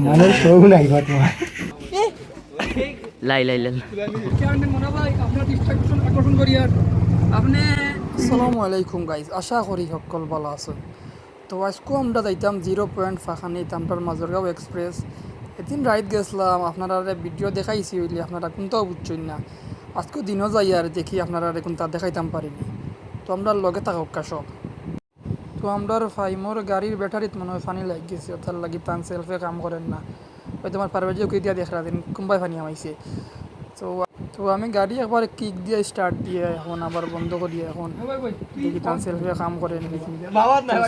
মানুষ সব নাই তোমার লাই লাই লাই আসসালামু আলাইকুম গাইজ, আশা করি সকল ভালো আছেন। তো আজকে আমরা যাইতাম 0.5 তামটার মাজরগাঁও এক্সপ্রেস। এদিন রাইড গেছিলাম, আপনারা ভিডিও দেখাইছি হইলে আপনারা কোনটাও বুঝছেন না। আজকে দিনও যাই আর দেখি আপনারা কোনটা দেখাইতাম পারিনি। তো আমরা লগে থাকা সব। তো আমরা ফাইমোর গাড়ির ব্যাটারিত মনে হয় ফানি লাগ গেছে, তার লাগি তান সেলফে কাম করেন না। হয়তো আমার পারভেজিও কে দিয়া দেখা দিন কোনবাই ফানি আমাইছে। তো তো আমি গাড়ি একবার কিক দিয়ে স্টার্ট দিয়ে এখন আবার বন্ধ করিয়ে এখন দেখি তান সেলফে কাম করেন।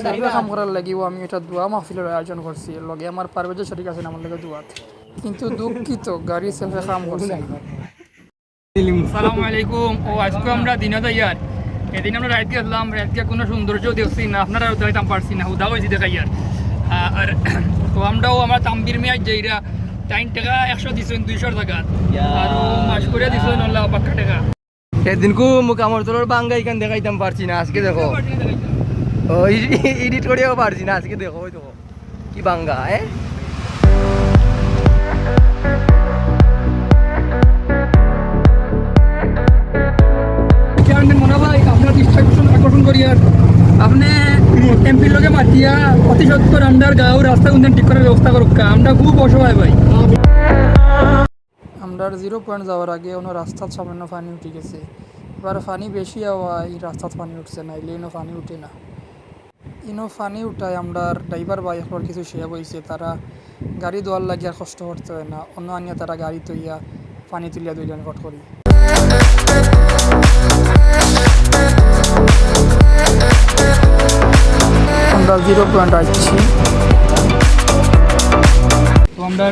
সেলফে কাম করার লাগিও আমি এটা দোয়া মাহফিলের আয়োজন করছি, লগে আমার পারভেজের শরীর আছে আমার লগে দোয়াত, কিন্তু দুঃখিত গাড়ি সেলফে কাম করছে। আসসালামু আলাইকুম। ও আজকে আমরা দিনে যাইয়ার এদিন আমরা রাত গেছিলাম, রাতকে কোনো সৌন্দর্য দেখছি না, আপনারা দেখাইতাম পারছি না, উদা হয়েছি দেখাইয়ার। আর তো আমরাও আমরা তাম্বির মেয়াজ যাইরা 3 টাকা 100 দিছেন 200 টাকা, আর মাস করে দিছেন 5 টাকা। সেদিনকু মুখ আমার তোর বাঙ্গা এখান দেখাইতাম পারছি না, আজকে দেখো ও এডিট করেও পারছি না, আজকে দেখো ওই দেখো কি বাঙ্গা মনে হয় আপনার আকর্ষণ করিয়ার আপনি এমপির লগে মাতিয়া অতি সত্তর আমরার গাঁও রাস্তা কোন ঠিক করার ব্যবস্থা করুক, আমরা খুব অসহায় ভাই। আমরা 0 যাওয়ার আগে অন্য রাস্তার সামান্য পানি উঠে গেছে। এবার পানি বেশি হওয়া এই রাস্তার পানি উঠছে না, এলে ইনো পানি উঠে না। ইনো পানি উঠায় আমরা ড্রাইভার বা একবার কিছু শেয়ার হয়েছে, তারা গাড়ি দোয়ার লাগে আর কষ্ট করতে হয় না, অন্য আনিয়া তারা গাড়ি তৈয়া পানি তুলিয়া দুইজন কট করি। আমরা 0 আসছি। তো আমরা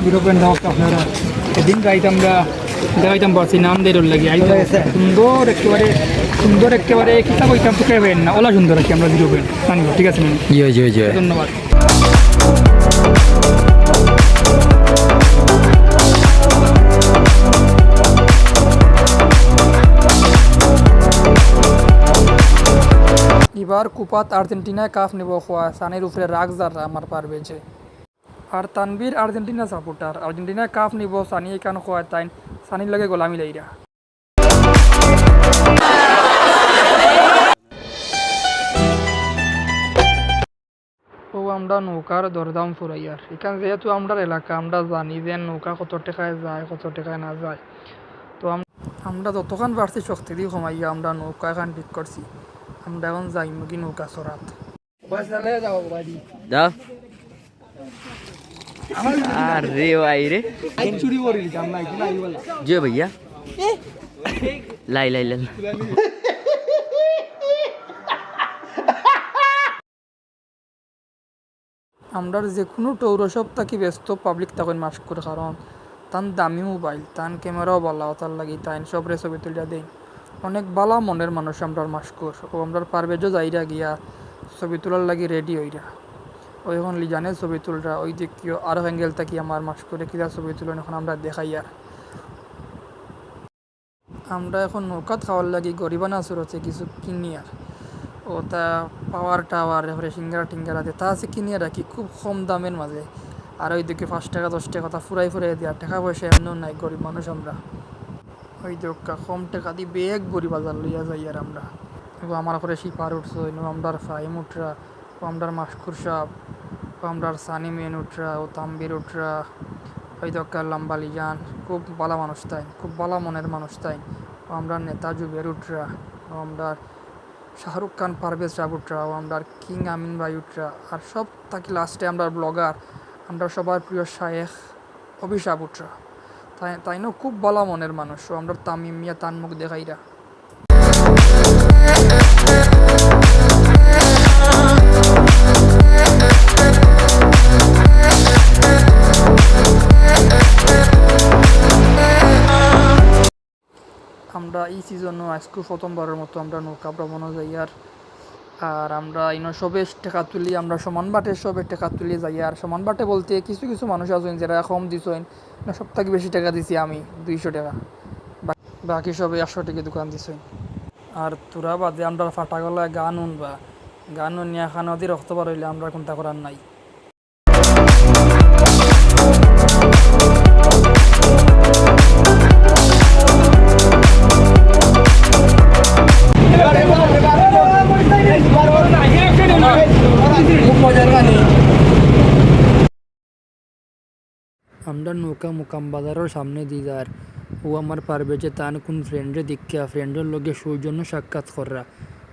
0 যাওয়া আপনারা এদিন গাইতে আমরা দেখাইতাম পারছি নাম দিয়ে লাগে সুন্দর একেবারে কিতা কইতাম তো কেবেন না, ওলা সুন্দর আর কি। আমরা 0 মানিব, ঠিক আছে ম্যাম, ধন্যবাদ। এবার কুপাত আর্জেন্টিনায় কাপ নিব খোয়া, সানের উপরে রাগ যারা আমার পারবেছে। আর তানবীর আর্জেন্টিনা সাপোর্টার, আর্জেন্টিনায় কাপ নিব সানি এখান খোয়া, তাই সানির লগে গোলামি লাইরা। ও আমরা নৌকার দরদাম ফুরাইয়ার এখান, যেহেতু আমরা এলাকা আমরা জানি যে নৌকা কত টাকায় যায় কত টাকায় না যায়। তো আমরা যতক্ষণ পারছি শক্তি দিয়ে কমাইয়া আমরা নৌকা এখান ঠিক করছি। আমরা এখন যাই মুগি নৌকা চড়াত। যাও আরে ভাই রে চুরি করে দিতাম না জি ভাইয়া লাই লাই লাই আমরা যে কোনো টৌরসব থাকি ব্যস্ত পাবলিক তখন মাস্ক করে, কারণ তান দামি মোবাইল, তান ক্যামেরাও ভালো, তার লাগি তাই সবরে ছবি তুলিয়া দেয়। অনেক বালা মনের মানুষ আমরা মাস্কর, ও আমরা পারবেজও যাইরা গিয়া ছবি তোলার লাগি রেডি হইরা। ওই এখন লিজানের ছবি তুলরা ওই যে কেউ আরো অ্যাঙ্গেল থাকি আমার মাস্ক করে কিরা ছবি তুলেন এখন আমরা দেখাই। আর আমরা এখন নৌকাত খাওয়ার লাগি গরিবানা সুরছে কিছু কিনি, আর ও তা পাওয়ার টাওয়ার এবারে সিঙ্গারা টিঙ্গারা দিয়ে তা আছে কিনিয়ে রাখি খুব কম দামের মাঝে। আর ওই দিকে 5 টাকা 10 টাকা তা ফুরাই দেওয়ার টাকা পয়সা এমনও নাই, গরিব মানুষ আমরা। ওই দোকা কম টাকা দিয়ে বেগ বড়ি বাজার লইয়া যাই। আর আমরা আমার করে শিপার উঠছো, আমরার ফাইম উঠরা, ও আমরার মাস্কুর সাপ, ও আমরার সানি মেন উঠরা, ও তাম্বির উঠরা, ওই দোকার লাম্বালি যান খুব ভালো মানুষ তাই, খুব ভালো মনের মানুষ তাই। ও আমরা নেতা জুবের উঠরা, ও আমরা শাহরুখ খান পারভেজ সাহেব উঠরা, ও আমরা কিং আমিন ভাই উঠরা। আর সব থাকি লাস্টে আমরা ব্লগার, আমরা সবার প্রিয় শায়েখ অভিশাপ উঠরা, তাই না খুব ভালো মনের মানুষ। ও আমরা তামিম মিয়া তান মুখ দেখাইরা। আমরা এই সিজনও আজকে প্রথমবারের মতো আমরা নৌকা ভ্রমণও যাই। আর আমরা ইনো সবে টাকা তুলি, আমরা সমান বাটে সবে টাকা তুলি যাই। আর সমান বাটে বলতে কিছু কিছু মানুষ আছেন যারা কম দিছেন, না সব থেকে বেশি টাকা দিছি আমি 200 টাকা, বাকি সবে 100 টাকা দোকান দিছেন। আর তোরা বাদে আমরা ফাটা গলায় গান উনবা, গান উনিয়া খানা দিয়ে রক্ত বার হইলে আমরা কোনটা করার নাই। আমরা নৌকা মুকাম বাজারের সামনে দিয়ে যার ও আমার পারবে যে তার কোন ফ্রেন্ডে দীক্ষা ফ্রেন্ডের লগে সৌজন্য সাক্ষাৎ করা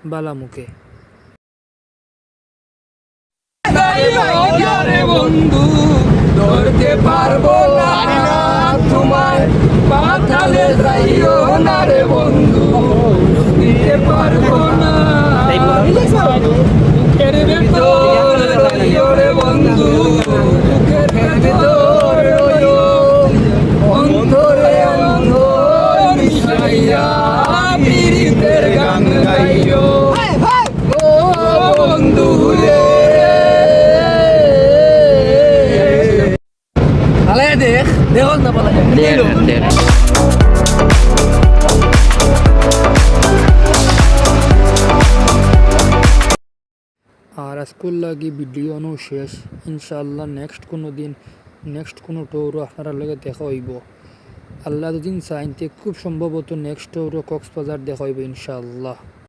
বালা মুখে বন্ধু ধরতে পারবো না তোমার পাতালে যাইও না রে বন্ধু দিতে পারবো না বুকের ভেতর রইও রে বন্ধু বুকের ভেতর রইও অন্তরে অন্তর মিশাইয়া পীড়িতের গান গাইও ও বন্ধু রে আলে দেখ দেখো না বলা দেখ আর স্কুল লাগি ভিডিও নো শেষ ইনশাআল্লাহ নেক্সট কোনো দিন নেক্সট কোনো ট্যুরও আপনারা লগে দেখা হইব আল্লাহ দুদিন চাইতে খুব সম্ভবত নেক্সট ট্যুরও কক্সবাজার দেখা হইব ইনশাআল্লাহ